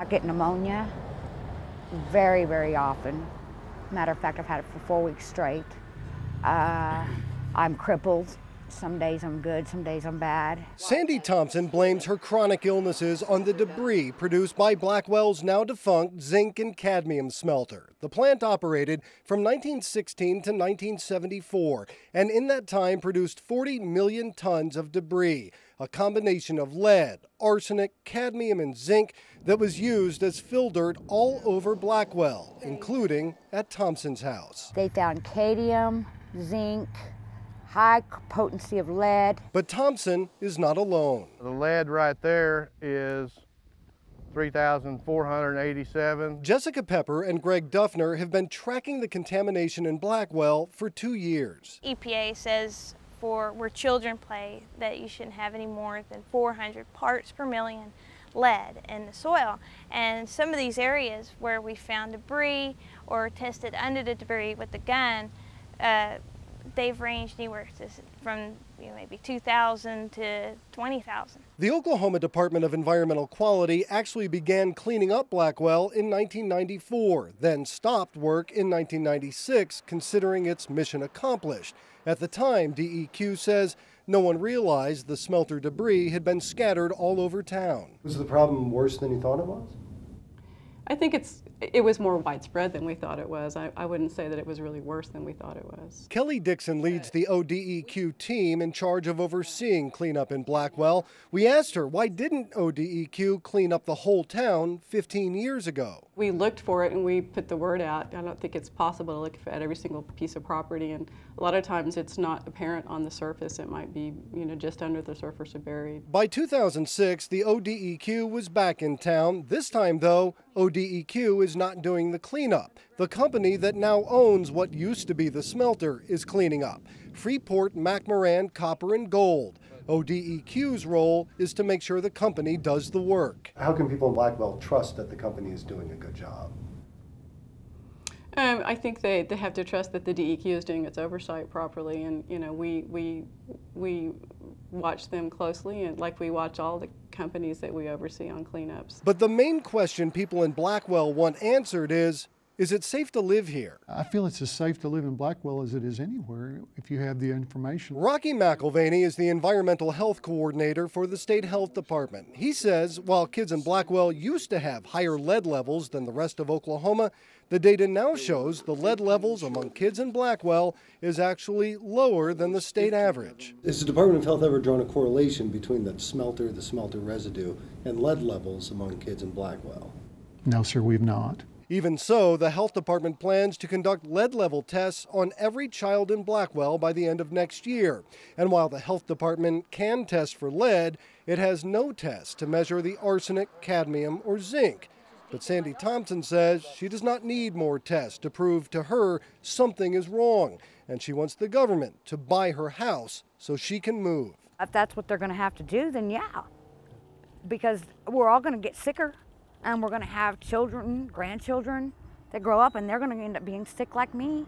I get pneumonia very, very often. Matter of fact, I've had it for 4 weeks straight. I'm crippled. Some days I'm good, some days I'm bad. Sandy Thompson blames her chronic illnesses on the debris produced by Blackwell's now defunct zinc and cadmium smelter. The plant operated from 1916 to 1974, and in that time produced 40 million tons of debris, a combination of lead, arsenic, cadmium, and zinc that was used as fill dirt all over Blackwell, including at Thompson's house. They found cadmium, zinc, high potency of lead. But Thompson is not alone. The lead right there is 3,487. Jessica Pepper and Greg Duffner have been tracking the contamination in Blackwell for 2 years. EPA says for where children play that you shouldn't have any more than 400 parts per million lead in the soil. And some of these areas where we found debris or tested under the debris with the gun, they've ranged anywhere from maybe 2,000 to 20,000. The Oklahoma Department of Environmental Quality actually began cleaning up Blackwell in 1994, then stopped work in 1996, considering its mission accomplished. At the time, DEQ says no one realized the smelter debris had been scattered all over town. Was the problem worse than you thought it was? I think it was more widespread than we thought it was. I wouldn't say that it was really worse than we thought it was. Kelly Dixon leads the ODEQ team in charge of overseeing cleanup in Blackwell. We asked her, why didn't ODEQ clean up the whole town 15 years ago? We looked for it and we put the word out. I don't think it's possible to look at every single piece of property, and a lot of times it's not apparent on the surface. It might be, just under the surface or buried. By 2006, the ODEQ was back in town. This time, though, ODEQ is not doing the cleanup. The company that now owns what used to be the smelter is cleaning up. Freeport McMoran Copper and Gold. ODEQ's role is to make sure the company does the work. How can people in Blackwell trust that the company is doing a good job? I think they have to trust that the DEQ is doing its oversight properly, and we watch them closely, and like we watch all the companies that we oversee on cleanups. But the main question people in Blackwell want answered is it safe to live here? I feel it's as safe to live in Blackwell as it is anywhere if you have the information. Rocky McElvaney is the environmental health coordinator for the state health department. He says while kids in Blackwell used to have higher lead levels than the rest of Oklahoma, the data now shows the lead levels among kids in Blackwell is actually lower than the state average. Has the Department of Health ever drawn a correlation between the smelter residue, and lead levels among kids in Blackwell? No, sir, we've not. Even so, the health department plans to conduct lead level tests on every child in Blackwell by the end of next year. And while the health department can test for lead, it has no test to measure the arsenic, cadmium, or zinc. But Sandy Thompson says she does not need more tests to prove to her something is wrong, and she wants the government to buy her house so she can move. If that's what they're going to have to do, then yeah, because we're all going to get sicker. And we're going to have children, grandchildren that grow up, and they're going to end up being sick like me.